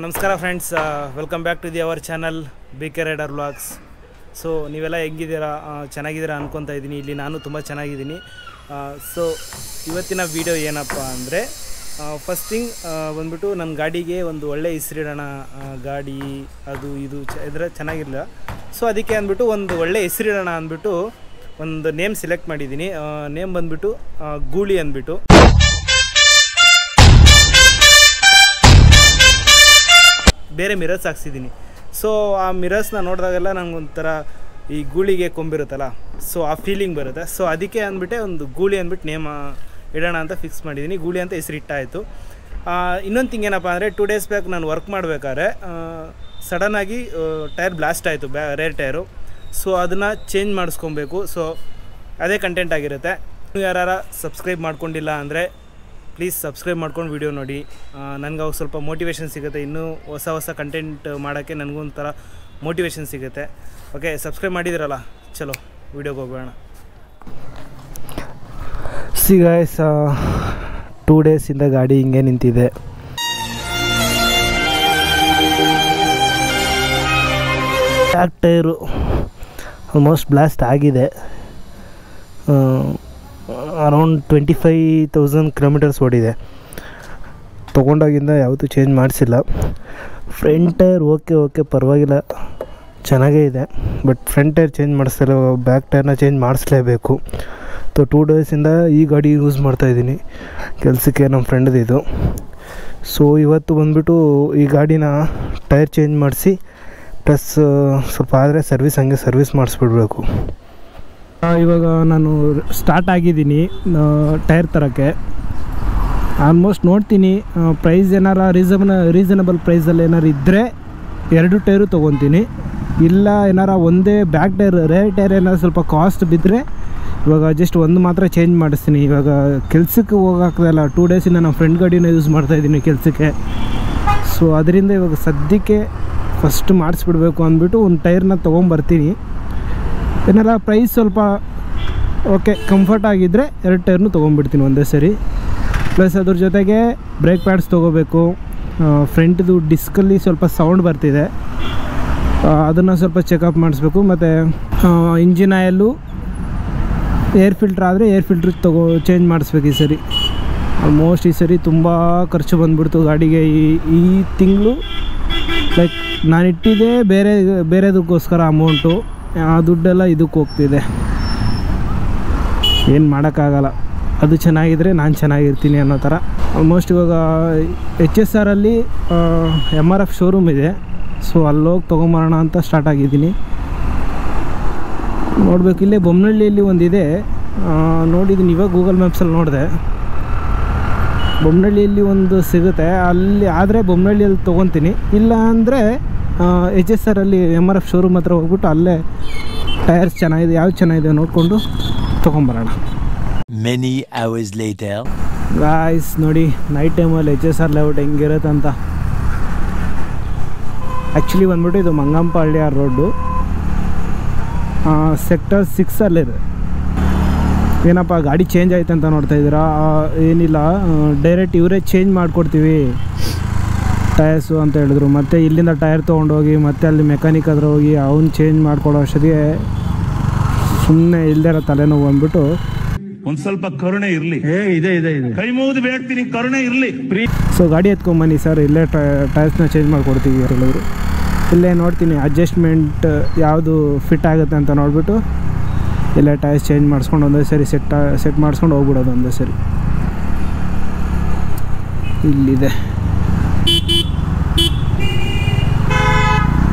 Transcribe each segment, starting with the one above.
ನಮಸ್ಕಾರ friends, welcome back to the our channel BK rider vlogs. So ನೀವೆಲ್ಲ ಹೆಂಗಿದ್ದೀರಾ? ಚೆನ್ನಾಗಿದ್ದೀರಾ ಅನ್ಕೊತಾ ಇದ್ದೀನಿ. ಇಲ್ಲಿ ನಾನು ತುಂಬ ಚೆನ್ನಾಗಿದ್ದೀನಿ. ಸೊ ಇವತ್ತಿನ ವಿಡಿಯೋ ಏನಪ್ಪ ಅಂದರೆ, ಫಸ್ಟ್ ಥಿಂಗ್ ಬಂದ್ಬಿಟ್ಟು ನನ್ನ ಗಾಡಿಗೆ ಒಂದು ಒಳ್ಳೆ ಹೆಸರಿಡೋಣ. ಗಾಡಿ ಅದು ಇದು ಇದ್ರೆ ಚೆನ್ನಾಗಿರಲಿಲ್ಲ. ಸೊ ಅದಕ್ಕೆ ಅಂದ್ಬಿಟ್ಟು ಒಂದು ಒಳ್ಳೆ ಹೆಸರಿಡೋಣ ಅಂದ್ಬಿಟ್ಟು ಒಂದು ನೇಮ್ ಸೆಲೆಕ್ಟ್ ಮಾಡಿದ್ದೀನಿ. ನೇಮ್ ಬಂದ್ಬಿಟ್ಟು ಗೂಳಿ ಅಂದ್ಬಿಟ್ಟು. ಬೇರೆ ಮಿರರ್ಸ್ ಹಾಕ್ಸಿದ್ದೀನಿ. ಸೊ ಆ ಮಿರರ್ಸ್ನ ನೋಡಿದಾಗೆಲ್ಲ ನನಗೊಂಥರ ಈ ಗೂಳಿಗೆ ಕೊಂಬಿರುತ್ತಲ್ಲ, ಸೊ ಆ ಫೀಲಿಂಗ್ ಬರುತ್ತೆ. ಸೊ ಅದಕ್ಕೆ ಅಂದ್ಬಿಟ್ಟೆ ಒಂದು ಗೂಳಿ ಅಂದ್ಬಿಟ್ಟು ನೇಮ್ ಇಡೋಣ ಅಂತ ಫಿಕ್ಸ್ ಮಾಡಿದ್ದೀನಿ. ಗೂಳಿ ಅಂತ ಹೆಸರು ಇಟ್ಟಾಯಿತು. ಇನ್ನೊಂದು ಥಿಂಗ್ ಏನಪ್ಪ ಅಂದರೆ, 2 days ಬ್ಯಾಕ್ ನಾನು ವರ್ಕ್ ಮಾಡಬೇಕಾದ್ರೆ ಸಡನ್ನಾಗಿ ಟೈರ್ ಬ್ಲಾಸ್ಟ್ ಆಯಿತು, ರೇರ್ ಟೈರು. ಸೊ ಅದನ್ನು ಚೇಂಜ್ ಮಾಡಿಸ್ಕೊಬೇಕು. ಸೊ ಅದೇ ಕಂಟೆಂಟ್ ಆಗಿರುತ್ತೆ. ನೀವು ಯಾರು ಸಬ್ಸ್ಕ್ರೈಬ್ ಮಾಡ್ಕೊಂಡಿಲ್ಲ ಅಂದರೆ ಪ್ಲೀಸ್ ಸಬ್ಸ್ಕ್ರೈಬ್ ಮಾಡ್ಕೊಂಡು ವಿಡಿಯೋ ನೋಡಿ. ನನಗೆ ಅವಾಗ ಸ್ವಲ್ಪ ಮೋಟಿವೇಶನ್ ಸಿಗುತ್ತೆ. ಇನ್ನೂ ಹೊಸ ಕಂಟೆಂಟ್ ಮಾಡೋಕ್ಕೆ ನನಗೊಂಥರ ಮೋಟಿವೇಶನ್ ಸಿಗುತ್ತೆ. ಓಕೆ, ಸಬ್ಸ್ಕ್ರೈಬ್ ಮಾಡಿದಿರಲ್ಲ, ಚಲೋ ವಿಡಿಯೋಗೆ ಹೋಗೋಣ. ಸಿ ಗೈಸ್, 2 ಡೇಸಿಂದ ಗಾಡಿ ಹಿಂಗೆ ನಿಂತಿದೆ. ಬ್ಯಾಕ್ ಟೈರು ಆಲ್ಮೋಸ್ಟ್ ಬ್ಲಾಸ್ಟ್ ಆಗಿದೆ. ಅರೌಂಡ್ 25,000 ಕಿಲೋಮೀಟರ್ಸ್ ಓಡಿದೆ. ತೊಗೊಂಡಾಗಿಂದ ಯಾವತ್ತೂ ಚೇಂಜ್ ಮಾಡಿಸಿಲ್ಲ. ಫ್ರಂಟ್ ಟೈರ್ ಓಕೆ ಪರವಾಗಿಲ್ಲ, ಚೆನ್ನಾಗೇ ಇದೆ. ಬಟ್ ಫ್ರಂಟ್ ಟೈರ್ ಚೇಂಜ್ ಮಾಡಿಸ್ತಿಲ್ಲ, ಬ್ಯಾಕ್ ಟೈರ್ನ ಚೇಂಜ್ ಮಾಡಿಸ್ಲೇಬೇಕು. 2 ಡೇಸಿಂದ ಈ ಗಾಡಿ ಯೂಸ್ ಮಾಡ್ತಾಯಿದ್ದೀನಿ ಕೆಲಸಕ್ಕೆ, ನಮ್ಮ ಫ್ರೆಂಡ್ದು ಇದು. ಸೊ ಇವತ್ತು ಬಂದುಬಿಟ್ಟು ಈ ಗಾಡಿನ ಟೈರ್ ಚೇಂಜ್ ಮಾಡಿಸಿ ಪ್ಲಸ್ ಸ್ವಲ್ಪ ಆದರೆ ಸರ್ವಿಸ್ ಮಾಡಿಸ್ಬಿಡ್ಬೇಕು. ಇವಾಗ ನಾನು ಸ್ಟಾರ್ಟ್ ಆಗಿದ್ದೀನಿ ಟೈರ್ ತರೋಕ್ಕೆ. ಆಲ್ಮೋಸ್ಟ್ ನೋಡ್ತೀನಿ, ಪ್ರೈಸ್ ಏನಾರ ರೀಸನಬಲ್ ಪ್ರೈಸಲ್ಲಿ ಏನಾರು ಇದ್ದರೆ 2 ಟೈರು ತೊಗೊತೀನಿ. ಇಲ್ಲ ಏನಾರ ಒಂದೇ ಬ್ಯಾಕ್ ಟೈರ್, ರೇರ್ ಟೈರ್ ಏನಾರು ಸ್ವಲ್ಪ ಕಾಸ್ಟ್ ಬಿದ್ದರೆ ಇವಾಗ ಜಸ್ಟ್ ಒಂದು ಮಾತ್ರ ಚೇಂಜ್ ಮಾಡಿಸ್ತೀನಿ. ಇವಾಗ ಕೆಲಸಕ್ಕೆ ಹೋಗೋಕ್ಕಾಗಲ್ಲ, 2 ಡೇಸಿಂದ ನಮ್ಮ ಫ್ರೆಂಡ್ ಗಾಡಿನ ಯೂಸ್ ಮಾಡ್ತಾಯಿದ್ದೀನಿ ಕೆಲಸಕ್ಕೆ. ಸೊ ಅದರಿಂದ ಇವಾಗ ಸದ್ಯಕ್ಕೆ ಫಸ್ಟ್ ಮಾಡಿಸ್ಬಿಡ್ಬೇಕು ಅಂದ್ಬಿಟ್ಟು ಒಂದು ಟೈರ್ನ ತೊಗೊಂಬರ್ತೀನಿ. ಏನಾರ ಪ್ರೈಸ್ ಸ್ವಲ್ಪ ಓಕೆ ಕಂಫರ್ಟ್ ಆಗಿದ್ದರೆ 2 ಟೈರ್ನು ತೊಗೊಂಡ್ಬಿಡ್ತೀನಿ ಒಂದೇ ಸರಿ. ಪ್ಲಸ್ ಅದ್ರ ಜೊತೆಗೆ ಬ್ರೇಕ್ ಪ್ಯಾಡ್ಸ್ ತೊಗೋಬೇಕು. ಫ್ರಂಟ್ದು ಡಿಸ್ಕಲ್ಲಿ ಸ್ವಲ್ಪ ಸೌಂಡ್ ಬರ್ತಿದೆ, ಅದನ್ನು ಸ್ವಲ್ಪ ಚೆಕಪ್ ಮಾಡಿಸ್ಬೇಕು. ಮತ್ತು ಇಂಜಿನ್ ಆಯಲ್ಲು, ಏರ್ ಫಿಲ್ಟ್ರ್ ಆದರೆ ಏರ್ ಫಿಲ್ಟ್ರ್ ಚೇಂಜ್ ಮಾಡಿಸ್ಬೇಕು ಈ ಸರಿ. ಆಲ್ಮೋಸ್ಟ್ ಈ ಸರಿ ತುಂಬ ಖರ್ಚು ಬಂದುಬಿಡ್ತು ಗಾಡಿಗೆ. ಈ ತಿಂಗಳು ಲೈಕ್ ನಾನು ಇಟ್ಟಿದ್ದೆ ಬೇರೆದಕ್ಕೋಸ್ಕರ ಅಮೌಂಟು, ಆ ದುಡ್ಡೆಲ್ಲ ಇದಕ್ಕೆ ಹೋಗ್ತಿದೆ. ಏನು ಮಾಡೋಕ್ಕಾಗಲ್ಲ, ಅದು ಚೆನ್ನಾಗಿದ್ದರೆ ನಾನು ಚೆನ್ನಾಗಿರ್ತೀನಿ ಅನ್ನೋ ಥರ. ಆಲ್ಮೋಸ್ಟ್ ಇವಾಗ HSR ಅಲ್ಲಿ MRF ಶೋರೂಮ್ ಇದೆ. ಸೊ ಅಲ್ಲೋಗಿ ತೊಗೊಂಬರೋಣ ಅಂತ ಸ್ಟಾರ್ಟ್ ಆಗಿದ್ದೀನಿ. ನೋಡಬೇಕು, ಇಲ್ಲೇ ಬೊಮ್ಮನಹಳ್ಳಿಯಲ್ಲಿ ಒಂದಿದೆ, ನೋಡಿದ್ದೀನಿ ಇವಾಗ ಗೂಗಲ್ ಮ್ಯಾಪ್ಸಲ್ಲಿ ನೋಡಿದೆ. ಬೊಮ್ಮನಹಳ್ಳಿಯಲ್ಲಿ ಒಂದು ಸಿಗುತ್ತೆ, ಅಲ್ಲಿ ಆದರೆ ಬೊಮ್ಮನಹಳ್ಳಿಯಲ್ಲಿ ತೊಗೊತೀನಿ. ಇಲ್ಲ ಅಂದರೆ HSR ಅಲ್ಲಿ MRF ಶೋರೂಮ್ ಹತ್ರ ಹೋಗ್ಬಿಟ್ಟು ಅಲ್ಲೇ ಟೈರ್ಸ್ ಚೆನ್ನಾಗಿದೆ, ಯಾವ್ದು ಚೆನ್ನಾಗಿದೆ ನೋಡಿಕೊಂಡು ತೊಗೊಂಬರೋಣ. Many hours later. ಗಾಯ್ಸ್ ನೋಡಿ, ನೈಟ್ ಟೈಮಲ್ಲಿ HSR ಲೇಔಟ್ ಹೆಂಗಿರುತ್ತೆ ಅಂತ. ಆ್ಯಕ್ಚುಲಿ ಬಂದ್ಬಿಟ್ಟು ಇದು ಮಂಗಂಪಹಳ್ಳಿ ರೋಡು, ಸೆಕ್ಟರ್ 6 ಅಲ್ಲಿದೆ. ಏನಪ್ಪ ಗಾಡಿ ಚೇಂಜ್ ಆಯ್ತು ಅಂತ ನೋಡ್ತಾ ಇದ್ದೀರಾ? ಏನಿಲ್ಲ, ಡೈರೆಕ್ಟ್ ಇವರೇ ಚೇಂಜ್ ಮಾಡಿಕೊಡ್ತೀವಿ ಟೈರ್ಸು ಅಂತ ಹೇಳಿದ್ರು. ಮತ್ತು ಇಲ್ಲಿಂದ ಟೈರ್ ತೊಗೊಂಡೋಗಿ ಮತ್ತೆ ಅಲ್ಲಿ ಮೆಕ್ಯಾನಿಕ್ ಹತ್ರ ಹೋಗಿ ಅವ್ನು ಚೇಂಜ್ ಮಾಡಿಕೊಡೋ ಅಷ್ಟೊತ್ತಿಗೆ ಸುಮ್ಮನೆ ಇಲ್ದಿರೋ ತಲೆನೋವು ಬಂದ್ಬಿಟ್ಟು ಒಂದು ಸ್ವಲ್ಪ ಕರುಣೆ ಇರಲಿ. ಇದೆ ಕೈ ಮುಗಿದು ಬೇಡ್ತೀನಿ, ಕರುಣೆ ಇರಲಿ. ಸೊ ಗಾಡಿ ಎತ್ಕೊಂಬನ್ನಿ ಸರ್, ಇಲ್ಲೇ ಟೈರ್ಸ್ನ ಚೇಂಜ್ ಮಾಡಿಕೊಡ್ತೀವಿ ಅಂತ ಹೇಳಿದ್ರು. ಇಲ್ಲೇ ನೋಡ್ತೀನಿ ಅಡ್ಜಸ್ಟ್ಮೆಂಟ್ ಯಾವುದು ಫಿಟ್ ಆಗುತ್ತೆ ಅಂತ ನೋಡಿಬಿಟ್ಟು ಇಲ್ಲೇ ಟೈರ್ಸ್ ಚೇಂಜ್ ಮಾಡಿಸ್ಕೊಂಡು ಒಂದೇ ಸರಿ ಸೆಟ್ ಮಾಡಿಸ್ಕೊಂಡು ಹೋಗ್ಬಿಡೋದು ಒಂದೇ ಸರಿ. ಇಲ್ಲಿದೆ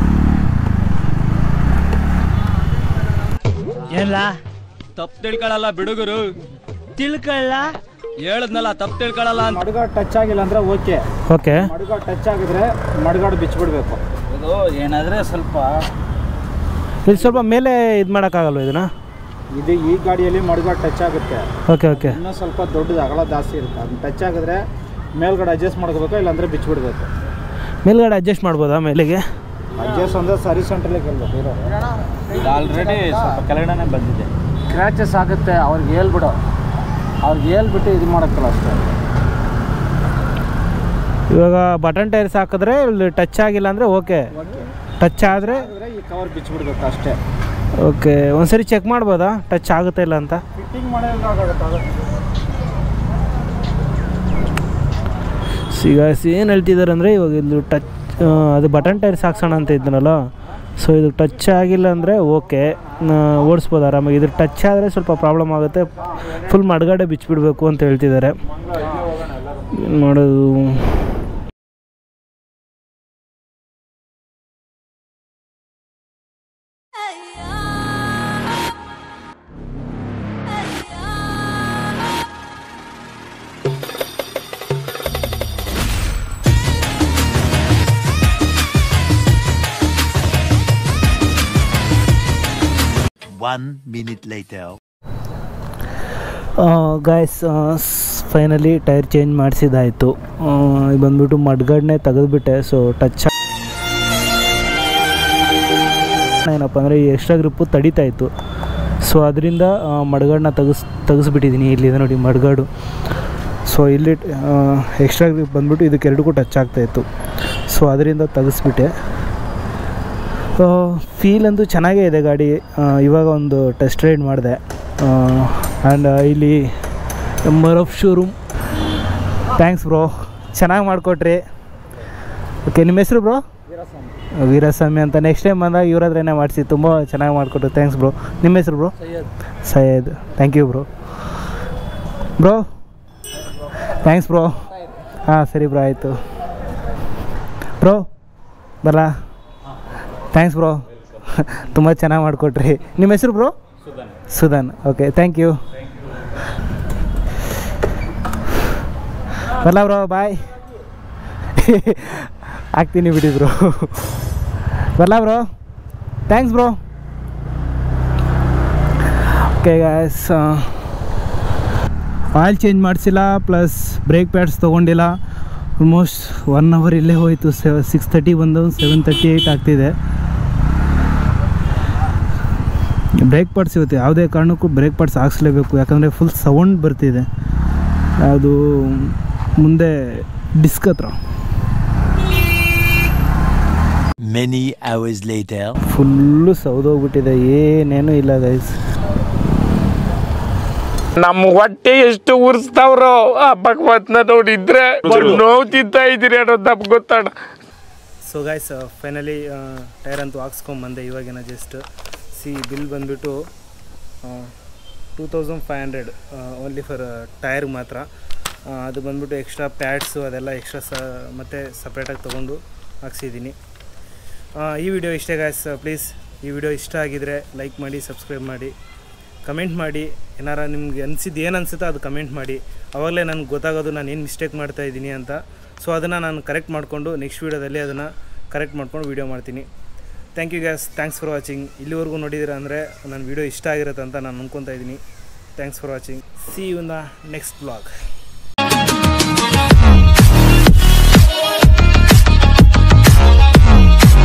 ಏನ್ಲ ತಪ್ಪು ತಿಳ್ಕೊಳ್ಳಲ್ಲ ಬಿಡುಗರು, ತಿಳ್ಕೊಳ್ಳ ಹೇಳದ್ನಲ್ಲ, ತಪ್ಪು ತಿಳ್ಕೊಳ್ಳಲ್ಲ ಅಂತ. ಮಡ್ಗಾಡ್ ಟಚ್ ಆಗಿಲ್ಲ ಅಂದ್ರೆ ಓಕೆ, ಮಡ್ಗಾಡ್ ಟಚ್ ಆಗಿದ್ರೆ ಮಡ್ಗಾಡು ಬಿಚ್ಚಿಬಿಡ್ಬೇಕು. ಇದು ಏನಾದರೆ ಸ್ವಲ್ಪ ಇಲ್ಲಿ ಸ್ವಲ್ಪ ಮೇಲೆ ಇದು ಮಾಡೋಕ್ಕಾಗಲ್ವ ಇದನ್ನು? ಇದು ಈ ಗಾಡಿಯಲ್ಲಿ ಮಡ್ಗಾಡ್ ಟಚ್ ಆಗುತ್ತೆ. ಓಕೆ ಇನ್ನೂ ಸ್ವಲ್ಪ ದೊಡ್ಡದು ಅಗಲ ಜಾಸ್ತಿ ಇರುತ್ತೆ. ಅದನ್ನ ಟಚ್ ಆಗಿದ್ರೆ ಮೇಲ್ಗಡೆ ಅಡ್ಜಸ್ಟ್ ಮಾಡ್ಕೋಬೇಕು, ಇಲ್ಲಾಂದರೆ ಬಿಚ್ಚಿಬಿಡ್ಬೇಕು. ಮೇಲ್ಗಡೆ ಅಡ್ಜಸ್ಟ್ ಮಾಡ್ಬೋದಾ? ಮೇಲಿಗೆ ಅಡ್ಜಸ್ಟ್ ಅಂದರೆ ಸರ್ವಿಸ್ ಸೆಂಟ್ರಲ್ಲೇ ಕೇಳಬೇಕು. ಇದು ಆಲ್ರೆಡಿ ಸ್ವಲ್ಪ ಕೆಳಗಡೆ ಬಂದಿದೆ, ಕ್ರ್ಯಾಚಸ್ ಆಗುತ್ತೆ. ಅವ್ರಿಗೆ ಹೇಳ್ಬಿಟ್ಟು ಇದು ಮಾಡೋಕ್ಕಲ್ಲ ಅಷ್ಟೇ. ಇವಾಗ ಬಟನ್ ಟೈರ್ಸ್ ಹಾಕಿದ್ರೆ ಇಲ್ಲಿ ಟಚ್ ಆಗಿಲ್ಲ ಅಂದರೆ ಓಕೆ, ಟಚ್ ಆದರೆ ಈ ಕವರ್ ಬಿಚ್ಚಿಬಿಡ್ಬೇಕು ಅಷ್ಟೇ. ಓಕೆ, ಒಂದ್ಸರಿ ಚೆಕ್ ಮಾಡ್ಬೋದಾ ಟಚ್ ಆಗುತ್ತಾ ಇಲ್ಲ ಅಂತ? ಫಿಟ್ಟಿಂಗ್ ಮಾಡೋದಾಗುತ್ತೆ. ಈಗ ಏನು ಹೇಳ್ತಿದ್ದಾರೆ ಅಂದರೆ ಇವಾಗ ಇದು ಟಚ್ ಅದು ಬಟನ್ ಟೈರ್ಸ್ ಹಾಕ್ಸೋಣ ಅಂತ ಇದ್ದನಲ್ಲ, ಸೊ ಇದು ಟಚ್ ಆಗಿಲ್ಲ ಅಂದರೆ ಓಕೆ ಓಡಿಸ್ಬೋದು ಆರಾಮಾಗಿ. ಇದ್ರ ಟಚ್ ಆದರೆ ಸ್ವಲ್ಪ ಪ್ರಾಬ್ಲಮ್ ಆಗುತ್ತೆ, ಫುಲ್ ಮಡ್ಗಾಡೆ ಬಿಚ್ಚಿಬಿಡ್ಬೇಕು ಅಂತ ಹೇಳ್ತಿದ್ದಾರೆ. ಏನು ಮಾಡೋದು? One minute later. Guys, finally tyre change ಮಾಡಿಸಿದ್ದಾಯಿತು. ಬಂದ್ಬಿಟ್ಟು ಮಡ್ಗಾಡನ್ನೇ ತೆಗೆದುಬಿಟ್ಟೆ. ಸೊ ಟಚ್ ಏನಪ್ಪ ಅಂದರೆ ಈ ಎಕ್ಸ್ಟ್ರಾ ಗ್ರಿಪ್ಪು ತಡಿತಾ ಇತ್ತು. ಸೊ ಅದರಿಂದ ಮಡ್ಗಾಡನ್ನ ತೆಗೆಸ್ಬಿಟ್ಟಿದ್ದೀನಿ. ಇಲ್ಲಿದೆ ನೋಡಿ ಮಡ್ಗಾಡು. ಸೊ ಇಲ್ಲಿ ಎಕ್ಸ್ಟ್ರಾ ಗ್ರಿಪ್ ಬಂದ್ಬಿಟ್ಟು ಇದಕ್ಕೆ ಎರಡಕ್ಕೂ ಟಚ್ ಆಗ್ತಾಯಿತ್ತು. ಸೊ ಅದರಿಂದ ತೆಗೆಸ್ಬಿಟ್ಟೆ. ಫೀಲ್ ಅಂತೂ ಚೆನ್ನಾಗೇ ಇದೆ ಗಾಡಿ. ಇವಾಗ ಒಂದು ಟೆಸ್ಟ್ ರೈಡ್ ಮಾಡಿದೆ. ಆ್ಯಂಡ್ ಇಲ್ಲಿ MRF ಶೋರೂಮ್, ಥ್ಯಾಂಕ್ಸ್ ಬ್ರೋ, ಚೆನ್ನಾಗಿ ಮಾಡಿಕೊಟ್ರಿ. ಓಕೆ, ನಿಮ್ಮ ಹೆಸರು ಬ್ರೋ? ವೀರಸ್ವಾಮಿ ಅಂತ. ನೆಕ್ಸ್ಟ್ ಟೈಮ್ ಬಂದಾಗ ಇವ್ರ ಹತ್ರನೇ ಮಾಡಿಸಿ, ತುಂಬ ಚೆನ್ನಾಗಿ ಮಾಡಿಕೊಟ್ರು. Thanks bro. ನಿಮ್ಮ ಹೆಸರು bro? Syed. Thank you bro. Bro thanks bro. ಹಾಂ ಸರಿ ಬ್ರೋ, ಆಯಿತು ಬ್ರೋ, ಬರಲಾ? ಥ್ಯಾಂಕ್ಸ್ ಬ್ರೋ, ತುಂಬ ಚೆನ್ನಾಗಿ ಮಾಡಿಕೊಟ್ರಿ. ನಿಮ್ಮ ಹೆಸರು bro? Sudhan. Okay, thank you. ಬರಲಾ ಬ್ರೋ? ಬಾಯ್. ಆಗ್ತೀನಿ ಬಿಡಿ ಬ್ರೋ. ಬರಲಾ bro? Thanks bro. Okay guys, oil change ಮಾಡಿಸಿಲ್ಲ, ಪ್ಲಸ್ ಬ್ರೇಕ್ ಪ್ಯಾಡ್ಸ್ ತೊಗೊಂಡಿಲ್ಲ. ಆಲ್ಮೋಸ್ಟ್ 1 ಅವರ್ ಇಲ್ಲೇ ಹೋಯಿತು. 6:30 ಬಂದು 7:38 ಆಗ್ತಿದೆ. ಬ್ರೇಕ್ ಪಾಡ್ಸ್ ಇವತ್ತು ಯಾವುದೇ ಕಾರಣಕ್ಕೂ ಬ್ರೇಕ್ ಪಾಡ್ಸ್ ಹಾಕ್ಸ್ಲೇಬೇಕು, ಯಾಕಂದರೆ ಫುಲ್ ಸೌಂಡ್ ಬರ್ತಿದೆ. ಅದು ಮುಂದೆ ಡಿಸ್ಕ್ ಹತ್ರ. Many hours later. ಫುಲ್ಲು ಸೌದೋಗ್ಬಿಟ್ಟಿದೆ, ಏನೇನು ಇಲ್ಲ ಗೈಸ್. ನಮ್ಮ ಹೊಟ್ಟೆ ಎಷ್ಟು ಉರ್ಸ್ತಾವ್ರೋ ಆ ಭಗವತ್ನ ನೋಡಿದ್ರೆ ನೋವು ತಿಂತಾ ಇದ್ದೀರಿ ಅನ್ನೋದು ನಮ್ಗೆ ಗೊತ್ತಾಡ. ಸೊ ಗೈಸ್, ಫೈನಲಿ ಟೈರ್ ಅಂತೂ ಹಾಕ್ಸ್ಕೊಂಬಂದೆ ಇವಾಗೇನ. ಜಸ್ಟ್ ಬಿಲ್ ಬಂದುಬಿಟ್ಟು 2500 ಓನ್ಲಿ ಫಾರ್ ಟೈರ್ಗೆ ಮಾತ್ರ. ಅದು ಬಂದುಬಿಟ್ಟು ಎಕ್ಸ್ಟ್ರಾ ಪ್ಯಾಡ್ಸು ಅದೆಲ್ಲ ಎಕ್ಸ್ಟ್ರಾ ಮತ್ತು ಸಪ್ರೇಟಾಗಿ ತೊಗೊಂಡು ಹಾಕ್ಸಿದ್ದೀನಿ. ಈ ವಿಡಿಯೋ ಇಷ್ಟೇ ಗಾಯ್ಸ್. ಪ್ಲೀಸ್ ಈ ವಿಡಿಯೋ ಇಷ್ಟ ಆಗಿದರೆ ಲೈಕ್ ಮಾಡಿ, ಸಬ್ಸ್ಕ್ರೈಬ್ ಮಾಡಿ, ಕಮೆಂಟ್ ಮಾಡಿ. ಏನಾರ ನಿಮ್ಗೆ ಅನಿಸಿದ್ದು ಏನು ಅನಿಸುತ್ತೋ ಅದು ಕಮೆಂಟ್ ಮಾಡಿ. ಆವಾಗಲೇ ನನಗೆ ಗೊತ್ತಾಗೋದು ನಾನು ಏನು ಮಿಸ್ಟೇಕ್ ಮಾಡ್ತಾಯಿದ್ದೀನಿ ಅಂತ. ಸೊ ಅದನ್ನು ನಾನು ಕರೆಕ್ಟ್ ಮಾಡಿಕೊಂಡು ನೆಕ್ಸ್ಟ್ ವೀಡಿಯೋದಲ್ಲಿ ಅದನ್ನು ಕರೆಕ್ಟ್ ಮಾಡ್ಕೊಂಡು ವೀಡಿಯೋ ಮಾಡ್ತೀನಿ. Thank you guys, thanks for watching. ಇಲ್ಲಿವರೆಗೂ ನೋಡಿದ್ದೀರ ಅಂದರೆ ನನ್ನ ವೀಡಿಯೋ ಇಷ್ಟ ಆಗಿರುತ್ತೆ ಅಂತ ನಾನು ಅನ್ಕೊತಾ ಇದ್ದೀನಿ. Thanks for watching. See you in the next blog.